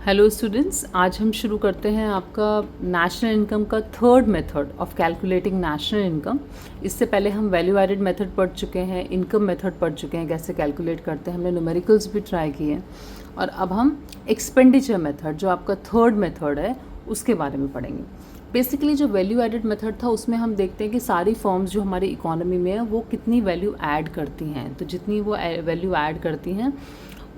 Hello students, आज हम शुरू करते हैं आपका नेशनल इनकम का third method of calculating national income. इससे पहले हम वैल्यू एडेड मेथड पढ़ चुके हैं, इनकम मेथड पढ़ चुके हैं, कैसे कैलकुलेट करते हैं, हमने न्यूमेरिकल्स भी ट्राई किए हैं। और अब हम एक्सपेंडिचर मेथड, जो आपका थर्ड मेथड है, उसके बारे में पढ़ेंगे। बेसिकली जो वैल्यू एडेड मेथड था उसमें हम देखते हैं कि सारी फर्म्स जो हमारी इकोनॉमी में है वो कितनी वैल्यू ऐड करती हैं। तो जितनी वो वैल्यू ऐड करती हैं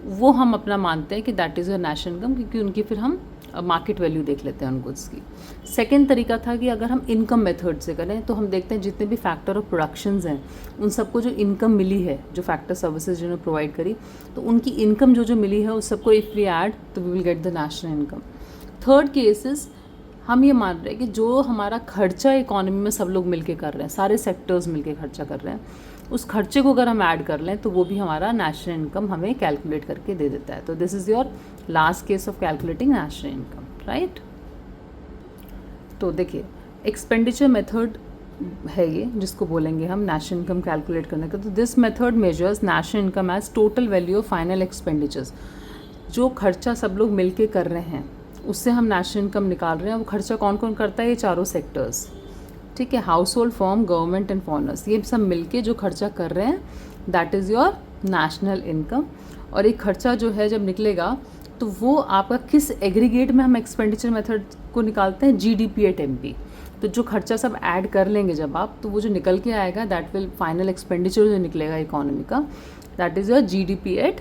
वो हम अपना मानते हैं कि that is your national income, क्योंकि उनकी फिर हम मार्केट वैल्यू देख लेते हैं उन गुड्स की। सेकेंड तरीका था कि अगर हम इनकम मेथड से करें तो हम देखते हैं जितने भी फैक्टर ऑफ प्रोडक्शंस हैं उन सबको जो इनकम मिली है, जो फैक्टर सर्विसेज जिन्होंने प्रोवाइड करी, तो उनकी इनकम जो मिली है उस सबको इफ़ वी ऐड तो we will get the national income. Third cases हम ये मान रहे हैं कि जो हमारा खर्चा इकोनॉमी में सब लोग मिलके कर रहे हैं, सारे सेक्टर्स मिलके खर्चा कर रहे हैं, उस खर्चे को अगर हम ऐड कर लें तो वो भी हमारा नेशनल इनकम हमें कैलकुलेट करके दे देता है। तो this is your last case of calculating national income, right. तो देखिए, एक्सपेंडिचर मेथड है ये, जिसको बोलेंगे हम नेशनल इनकम कैलकुलेट करने का। तो this method measures national income as total value of final expenditures. जो खर्चा सब लोग मिलके कर रहे हैं उससे हम नेशनल इनकम निकाल रहे हैं। वो खर्चा कौन कौन करता है? ये चारों सेक्टर्स, ठीक है, house hold, firm, government and foreigners, ये सब मिलके जो खर्चा कर रहे हैं that is your national income. और एक खर्चा जो है जब निकलेगा तो वो आपका किस एग्रीगेट में हम एक्सपेंडिचर मेथड को निकालते हैं? GDP at MP. तो जो खर्चा सब ऐड कर लेंगे जब आप, तो वो जो निकल के आएगा दैट विल फाइनल एक्सपेंडिचर जो निकलेगा इकोनॉमी का, that is your GDP at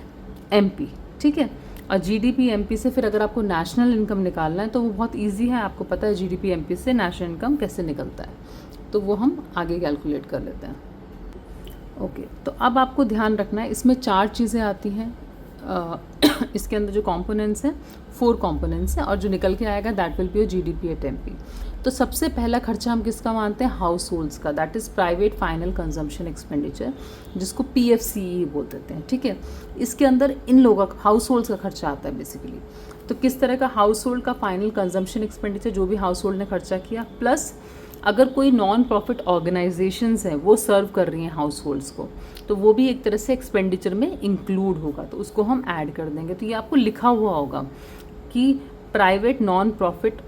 MP, ठीक है। और जीडीपी एमपी से फिर अगर आपको नेशनल इनकम निकालना है तो वो बहुत इजी है, आपको पता है जीडीपी एमपी से नेशनल इनकम कैसे निकलता है, तो वो हम आगे कैलकुलेट कर लेते हैं। ओके, तो अब आपको ध्यान रखना है, इसमें 4 चीज़ें आती हैं। इसके अंदर जो कंपोनेंट्स हैं 4 कंपोनेंट्स हैं, और जो निकल के आएगा that will be your GDP at MP. तो सबसे पहला खर्चा हम किसका मानते हैं? हाउस होल्ड्स का, that is private final consumption expenditure, जिसको पीएफसीई बोल देते हैं, ठीक है। इसके अंदर इन लोगों का हाउस होल्ड्स का खर्चा आता है बेसिकली। तो किस तरह का? हाउस होल्ड का फाइनल कंजम्पशन एक्सपेंडिचर, जो भी हाउस होल्ड ने खर्चा किया, प्लस अगर कोई नॉन प्रॉफिट ऑर्गेनाइजेशंस हैं वो सर्व कर रही हैं हाउस होल्ड्स को, तो वो भी एक तरह से एक्सपेंडिचर में इंक्लूड होगा, तो उसको हम ऐड कर देंगे। तो ये आपको लिखा हुआ होगा कि private non profit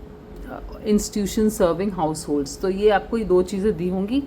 institution serving house holds, तो ये आपको ये 2 चीज़ें दी होंगी,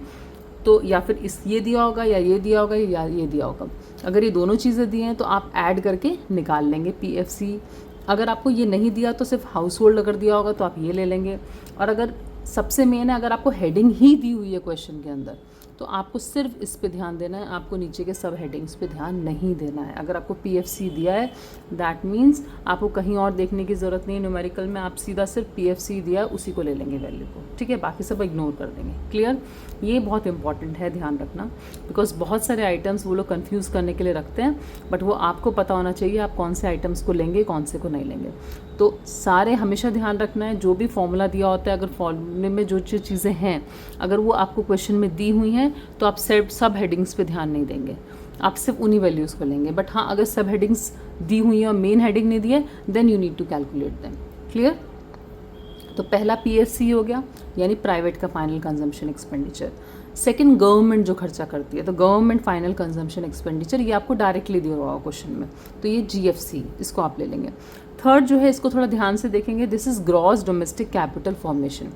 तो या फिर ये दिया होगा या ये दिया होगा या ये दिया होगा। अगर ये दोनों चीज़ें दी हैं तो आप ऐड करके निकाल लेंगे पीएफसी। अगर आपको ये नहीं दिया तो सिर्फ हाउस होल्ड अगर दिया होगा तो आप ये ले लेंगे। और अगर सबसे मेन है, अगर आपको हेडिंग ही दी हुई है क्वेश्चन के अंदर तो आपको सिर्फ इस पे ध्यान देना है, आपको नीचे के सब हेडिंग्स पे ध्यान नहीं देना है। अगर आपको पीएफसी दिया है दैट मीन्स आपको कहीं और देखने की ज़रूरत नहीं है न्यूमेरिकल में, आप सीधा सिर्फ पीएफसी दिया है उसी को ले लेंगे वैल्यू को, ठीक है, बाकी सब इग्नोर कर देंगे। क्लियर? ये बहुत इंपॉर्टेंट है, ध्यान रखना, बिकॉज बहुत सारे आइटम्स वो लोग कन्फ्यूज़ करने के लिए रखते हैं, बट वो आपको पता होना चाहिए आप कौन से आइटम्स को लेंगे, कौन से को नहीं लेंगे। तो सारे हमेशा ध्यान रखना है, जो भी फॉर्मूला दिया होता है, अगर फॉर्मूले में जो चीज़ें हैं अगर वो आपको क्वेश्चन में दी हुई हैं तो आप सिर्फ सब हेडिंग्स पे ध्यान नहीं देंगे, आप सिर्फ उन्हीं वैल्यूज़ को लेंगे। बट हाँ, अगर सब हेडिंग्स दी हुई हैं और मेन हेडिंग नहीं दी है then you need to calculate them. Clear? तो पहला पीएफसी हो गया, यानी प्राइवेट का final consumption expenditure. Second, government जो खर्चा करती है, तो गवर्नमेंट फाइनल कंजम्पशन एक्सपेंडिचर, ये आपको डायरेक्टली दिया हुआ क्वेश्चन में, तो ये जीएफसी, इसको आप ले लेंगे। थर्ड जो है, इसको थोड़ा ध्यान से देखेंगे, this is gross domestic capital formation.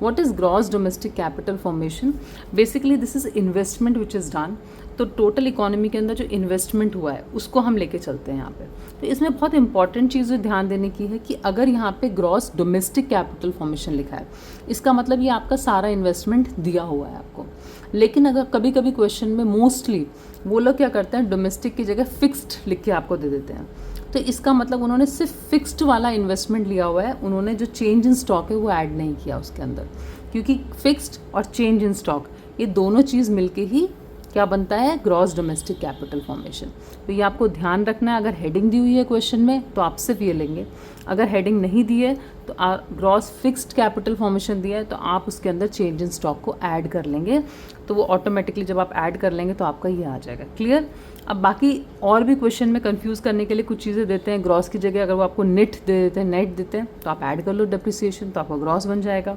What is gross domestic capital formation? Basically this is investment which is done. तो टोटल इकोनॉमी के अंदर जो इन्वेस्टमेंट हुआ है उसको हम लेके चलते हैं यहाँ पे। तो इसमें बहुत इंपॉर्टेंट चीज़ जो ध्यान देने की है कि अगर यहाँ पे ग्रॉस डोमेस्टिक कैपिटल फॉर्मेशन लिखा है, इसका मतलब ये आपका सारा इन्वेस्टमेंट दिया हुआ है आपको। लेकिन अगर कभी कभी क्वेश्चन में मोस्टली वो लोग क्या करते हैं, डोमेस्टिक की जगह फिक्स्ड लिख के आपको दे देते हैं। तो इसका मतलब उन्होंने सिर्फ फिक्स्ड वाला इन्वेस्टमेंट लिया हुआ है, उन्होंने जो चेंज इन स्टॉक है वो ऐड नहीं किया उसके अंदर, क्योंकि फिक्स्ड और चेंज इन स्टॉक ये दोनों चीज़ मिलके ही क्या बनता है? Gross domestic capital formation. तो ये आपको ध्यान रखना है, अगर हेडिंग दी हुई है क्वेश्चन में तो आप सिर्फ ये लेंगे, अगर हेडिंग नहीं दी है तो ग्रॉस फिक्स्ड कैपिटल फॉर्मेशन दिया है तो आप उसके अंदर चेंज इन स्टॉक को ऐड कर लेंगे, तो वो ऑटोमेटिकली जब आप ऐड कर लेंगे तो आपका ये आ जाएगा। क्लियर? अब बाकी और भी क्वेश्चन में कंफ्यूज करने के लिए कुछ चीज़ें देते हैं, ग्रॉस की जगह अगर वो आपको नेट दे देते हैं, नेट देते हैं, तो आप ऐड कर लो डेप्रिसिएशन, तो आपका ग्रॉस बन जाएगा।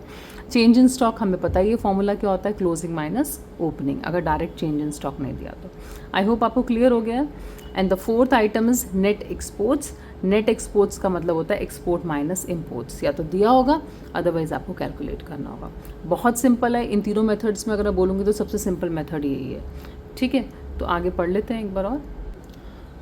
चेंज इन स्टॉक हमें पता ही है फॉर्मूला क्या होता है, क्लोजिंग माइनस ओपनिंग, अगर डायरेक्ट चेंज इन स्टॉक नहीं दिया तो। आई होप आपको क्लियर हो गया है। And the fourth item is net exports. Net exports का मतलब होता है एक्सपोर्ट माइनस इम्पोर्ट्स, या तो दिया होगा अदरवाइज आपको कैलकुलेट करना होगा। बहुत सिंपल है, इन तीनों मेथड्स में अगर मैं बोलूँगी तो सबसे सिंपल मेथड यही है। ठीक है, तो आगे पढ़ लेते हैं एक बार और।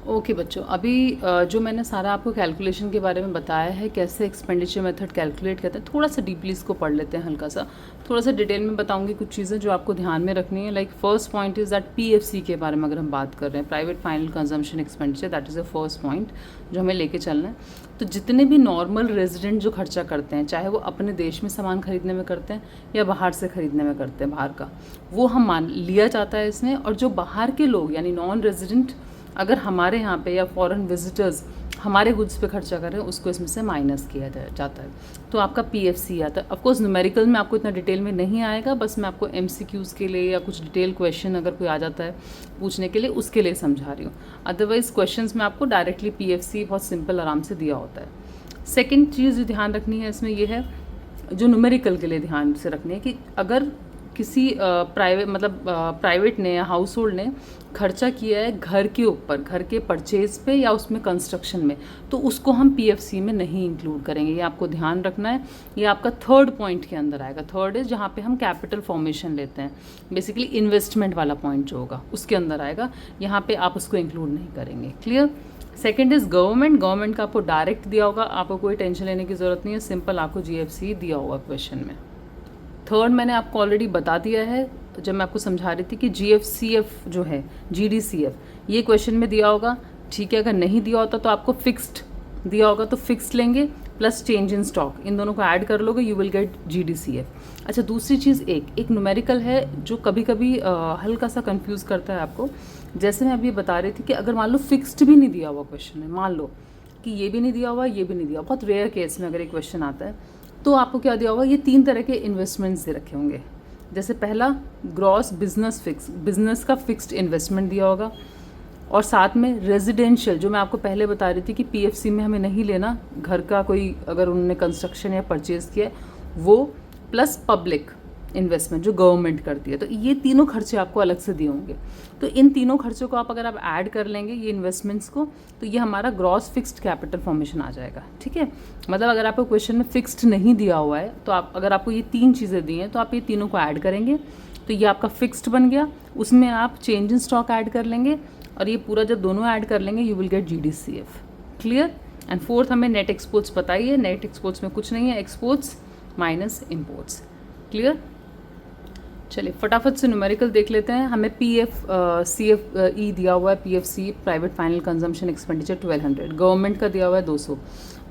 ओके बच्चों, अभी जो मैंने सारा आपको कैलकुलेशन के बारे में बताया है, कैसे एक्सपेंडिचर मेथड कैलकुलेट करते हैं, थोड़ा सा डीपली इसको पढ़ लेते हैं हल्का सा। थोड़ा सा डिटेल में बताऊंगी कुछ चीज़ें जो आपको ध्यान में रखनी है। Like first point is that PFC के बारे में अगर हम बात कर रहे हैं, private final consumption expenditure, that is the first point जो हमें लेके चलना है। तो जितने भी नॉर्मल रेजिडेंट जो खर्चा करते हैं, चाहे वो अपने देश में सामान खरीदने में करते हैं या बाहर से खरीदने में करते हैं बाहर का, वो हम मान लिया जाता है इसमें। और जो बाहर के लोग यानी नॉन रेजिडेंट अगर हमारे यहाँ पे या फॉरेन विजिटर्स हमारे गुड्स पे खर्चा कर रहे हैं, उसको इसमें से माइनस किया जाता है। तो आपका पीएफसी आता है। ऑफकोर्स न्यूमेरिकल में आपको इतना डिटेल में नहीं आएगा, बस मैं आपको एमसीक्यूज़ के लिए या कुछ डिटेल क्वेश्चन अगर कोई आ जाता है पूछने के लिए, उसके लिए समझा रही हूँ। अदरवाइज क्वेश्चंस में आपको डायरेक्टली पीएफसी बहुत सिंपल आराम से दिया होता है। सेकेंड चीज़ जो ध्यान रखनी है इसमें ये है, जो न्यूमेरिकल के लिए ध्यान से रखनी है कि अगर किसी प्राइवेट ने या हाउस होल्ड ने खर्चा किया है घर के ऊपर, घर के परचेज पे या उसमें कंस्ट्रक्शन में, तो उसको हम पीएफसी में नहीं इंक्लूड करेंगे। ये आपको ध्यान रखना है। ये आपका थर्ड पॉइंट के अंदर आएगा। थर्ड इज जहाँ पे हम कैपिटल फॉर्मेशन लेते हैं, बेसिकली इन्वेस्टमेंट वाला पॉइंट जो होगा उसके अंदर आएगा। यहाँ पे आप उसको इंक्लूड नहीं करेंगे। Clear. Second is government. Government का आपको डायरेक्ट दिया होगा, आपको कोई टेंशन लेने की ज़रूरत नहीं है, सिंपल आपको जीएफसी दिया होगा क्वेश्चन में। थर्ड मैंने आपको ऑलरेडी बता दिया है जब मैं आपको समझा रही थी कि जीएफसीएफ जो है, जीडीसीएफ, ये क्वेश्चन में दिया होगा। ठीक है, अगर नहीं दिया होता तो आपको फिक्स्ड दिया होगा तो फिक्स्ड लेंगे प्लस चेंज इन स्टॉक, इन दोनों को ऐड कर लोगे, यू विल गेट जीडीसीएफ। अच्छा, दूसरी चीज़ एक न्यूमेरिकल है जो कभी कभी हल्का सा कंफ्यूज करता है आपको। जैसे मैं अभी बता रही थी कि अगर मान लो फिक्स्ड भी नहीं दिया हुआ क्वेश्चन में, मान लो कि ये भी नहीं दिया हुआ, ये भी नहीं दिया, बहुत रेयर केस में अगर एक क्वेश्चन आता है, तो आपको क्या दिया होगा, ये 3 तरह के इन्वेस्टमेंट्स दे रखे होंगे। जैसे पहला ग्रॉस बिजनेस का फिक्स्ड इन्वेस्टमेंट दिया होगा, और साथ में रेजिडेंशियल, जो मैं आपको पहले बता रही थी कि पीएफसी में हमें नहीं लेना, घर का कोई अगर उन्होंने कंस्ट्रक्शन या परचेज किया है वो, प्लस पब्लिक इन्वेस्टमेंट जो गवर्नमेंट करती है। तो ये तीनों खर्चे आपको अलग से दिए होंगे। तो इन तीनों खर्चों को अगर आप ऐड कर लेंगे ये इन्वेस्टमेंट्स को, तो ये हमारा ग्रॉस फिक्स्ड कैपिटल फॉर्मेशन आ जाएगा। ठीक है, मतलब अगर आपको क्वेश्चन में फिक्स्ड नहीं दिया हुआ है तो आप, अगर आपको ये 3 चीज़ें दी हैं तो आप ये तीनों को ऐड करेंगे तो ये आपका फिक्स्ड बन गया। उसमें आप चेंज इन स्टॉक ऐड कर लेंगे और ये पूरा जब दोनों ऐड कर लेंगे you will get GDCF. Clear. And fourth हमें नेट एक्सपोर्ट्स बताइए। नेट एक्सपोर्ट्स में कुछ नहीं है, एक्सपोर्ट्स माइनस इम्पोर्ट्स। क्लियर। चलिए फटाफट से न्यूमेरिकल देख लेते हैं। हमें CFE दिया हुआ है, PFC private final consumption expenditure 1200, government का दिया हुआ है 200,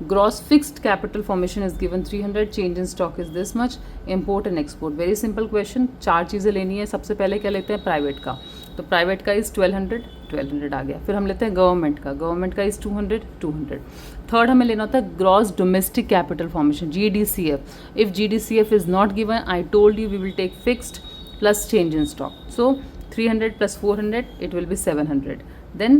gross fixed capital formation is given 300, change in stock is this much, import and export. Very simple question, 4 चीज़ें लेनी है। सबसे पहले क्या लेते हैं, प्राइवेट का, तो प्राइवेट का इज़ 1200 आ गया। फिर हम लेते हैं गवर्नमेंट का इज़ 200। थर्ड हमें लेना होता है gross domestic capital formation, GDCF। If GDCF is not given, I told you we will take fixed plus change in stock. So 300 plus 400, it will be 700. Then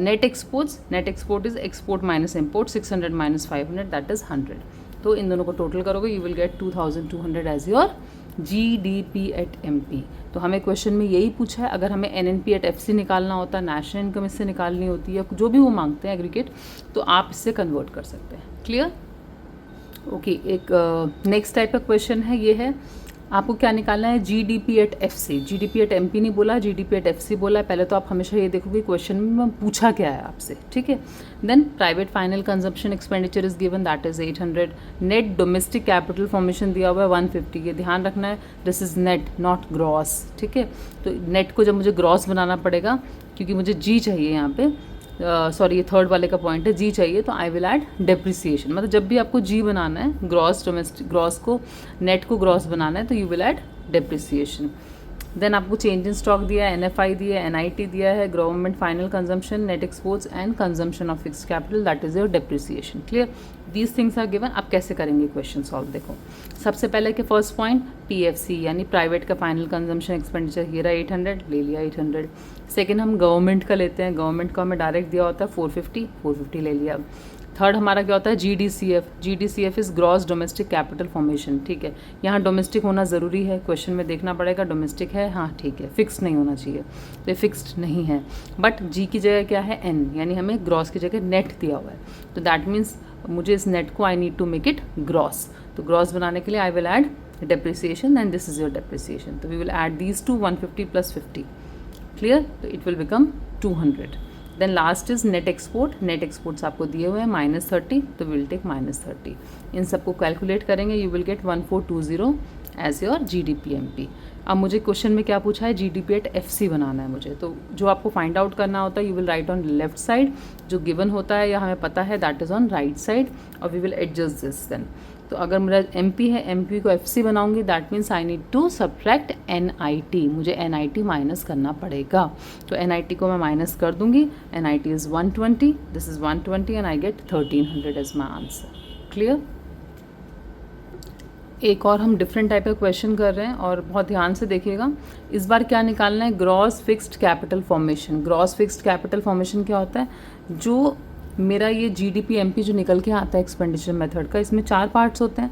net export is export minus import, 600 minus 500, that is 100. तो इन दोनों को total करोगे you will get 2200 as your GDP at MP। तो हमें question में यही पूछा है। अगर हमें NNP at FC निकालना होता है, नेशनल इनकम इससे निकालनी होती है, जो भी वो मांगते हैं एग्रीगेट, तो आप इससे कन्वर्ट कर सकते हैं। क्लियर। ओके, एक नेक्स्ट टाइप का क्वेश्चन है, ये है आपको क्या निकालना है, GDP at FC। GDP at MP नहीं बोला, GDP at FC बोला है। पहले तो आप हमेशा ये देखोगे क्वेश्चन में पूछा क्या है आपसे। ठीक है। Then private final consumption expenditure is given, that is 800। Net domestic capital formation दिया हुआ है 150। ये ध्यान रखना है, this is net not gross. ठीक है, तो नेट को जब मुझे ग्रॉस बनाना पड़ेगा, क्योंकि मुझे जी चाहिए यहाँ पे, सॉरी ये थर्ड वाले का पॉइंट है, जी चाहिए, तो आई विल ऐड डेप्रिसिएशन। मतलब जब भी आपको जी बनाना है, ग्रॉस को नेट को ग्रॉस बनाना है, तो you will add depreciation. Then आपको चेंज इन स्टॉक दिया है, NFI दिया है, NIT दिया है, government final consumption, net exports and consumption of fixed capital, that is your depreciation. Clear. These things are given. आप कैसे करेंगे क्वेश्चन सॉल्व, देखो। सबसे पहले के फर्स्ट पॉइंट PFC यानी प्राइवेट का फाइनल कंजम्पशन एक्सपेंडिचर, ये रहा 800, ले लिया 800। सेकेंड हम गवर्नमेंट का लेते हैं, गवर्नमेंट का हमें डायरेक्ट दिया होता है 450 ले लिया। थर्ड हमारा क्या होता है GDCF। GDCF is gross domestic capital formation, ठीक है। यहाँ डोमेस्टिक होना ज़रूरी है, क्वेश्चन में देखना पड़ेगा डोमेस्टिक है, हाँ ठीक है, फिक्स्ड नहीं होना चाहिए, तो ये फिक्स्ड नहीं है। बट G की जगह क्या है N, यानी हमें ग्रॉस की जगह नेट दिया हुआ है, तो दैट मीन्स मुझे इस नेट को I need to make it gross. तो ग्रॉस बनाने के लिए I will add depreciation and this is your depreciation. So we will add these two, 150 plus 50. Clear? So it will become 200. Then last is net export. Net exports आपको दिए हुए हैं -30, तो we will take -30. इन सबको calculate करेंगे, you will get 1420 as your GDPMP. अब मुझे question में क्या पूछा है, GDP at FC बनाना है मुझे, तो जो आपको फाइंड आउट करना होता है, you will write on left side, जो गिवन होता है या हमें पता है that is on right side, और we will adjust this then. तो अगर मेरा MP है, MP को FC बनाऊंगी, that means I need to subtract NIT, मुझे NIT माइनस करना पड़ेगा। तो NIT को मैं माइनस कर दूंगी, NIT is 120, this is 120 and I get 1300 as my answer. Clear? एक और हम डिफरेंट टाइप का क्वेश्चन कर रहे हैं और बहुत ध्यान से देखिएगा। इस बार क्या निकालना है, gross fixed capital formation. Gross fixed capital formation क्या होता है, जो मेरा ये GDPMP जो निकल के आता है एक्सपेंडिचर मेथड का, इसमें 4 पार्ट्स होते हैं।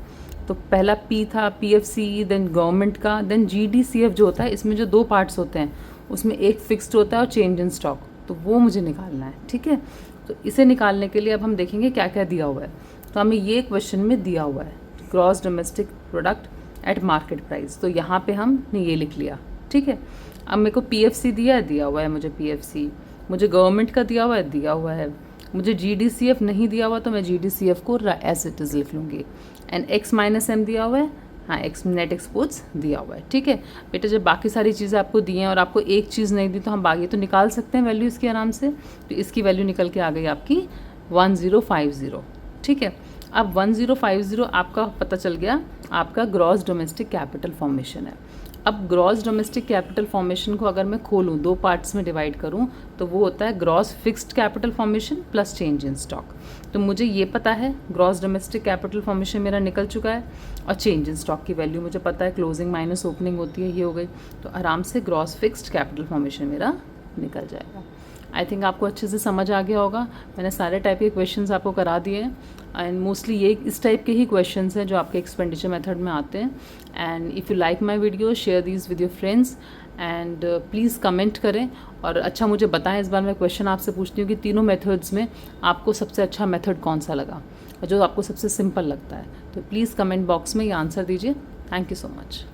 तो पहला P था, PFC, देन गवर्नमेंट का, देन GDCF जो होता है, इसमें जो 2 पार्ट्स होते हैं उसमें एक फिक्स्ड होता है और चेंज इन स्टॉक, तो वो मुझे निकालना है, ठीक है। तो इसे निकालने के लिए अब हम देखेंगे क्या क्या दिया हुआ है। तो हमें ये क्वेश्चन में दिया हुआ है gross domestic product at market price, तो यहाँ पे हमने ये लिख लिया, ठीक है। अब मेरे को PFC दिया हुआ है मुझे PFC, मुझे गवर्नमेंट का दिया हुआ है, मुझे GDCF नहीं दिया हुआ तो मैं GDCF को एज इट इज़ लिख लूँगी। एंड X-M दिया हुआ है, हाँ X नेट एक्सपोर्ट्स दिया हुआ है, ठीक है। बेटा जब बाकी सारी चीज़ें आपको दी हैं और आपको एक चीज़ नहीं दी तो हम बाकी तो निकाल सकते हैं वैल्यू इसकी आराम से। तो इसकी वैल्यू निकल के आ गई आपकी 1050, ठीक है। अब 1050 आपका पता चल गया, आपका ग्रॉस डोमेस्टिक कैपिटल फॉर्मेशन है। अब ग्रॉस डोमेस्टिक कैपिटल फॉर्मेशन को अगर मैं खोलूँ, 2 पार्ट्स में डिवाइड करूँ, तो वो होता है gross fixed capital formation plus change in stock. तो मुझे ये पता है ग्रॉस डोमेस्टिक कैपिटल फॉर्मेशन मेरा निकल चुका है, और चेंज इन स्टॉक की वैल्यू मुझे पता है, क्लोजिंग माइनस ओपनिंग होती है, ये हो गई। तो आराम से ग्रॉस फिक्स्ड कैपिटल फॉर्मेशन मेरा निकल जाएगा। आई थिंक आपको अच्छे से समझ आ गया होगा। मैंने सारे टाइप के क्वेश्चंस आपको करा दिए हैं, एंड मोस्टली ये इस टाइप के ही क्वेश्चंस हैं जो आपके एक्सपेंडिचर मेथड में आते हैं। And if you like my video, share these with your friends, and please comment करें। और अच्छा मुझे बताएं, इस बार मैं क्वेश्चन आपसे पूछती हूँ कि तीनों मेथड्स में आपको सबसे अच्छा मेथड कौन सा लगा, और जो आपको सबसे सिंपल लगता है। तो प्लीज़ कमेंट बॉक्स में ये आंसर दीजिए। Thank you so much.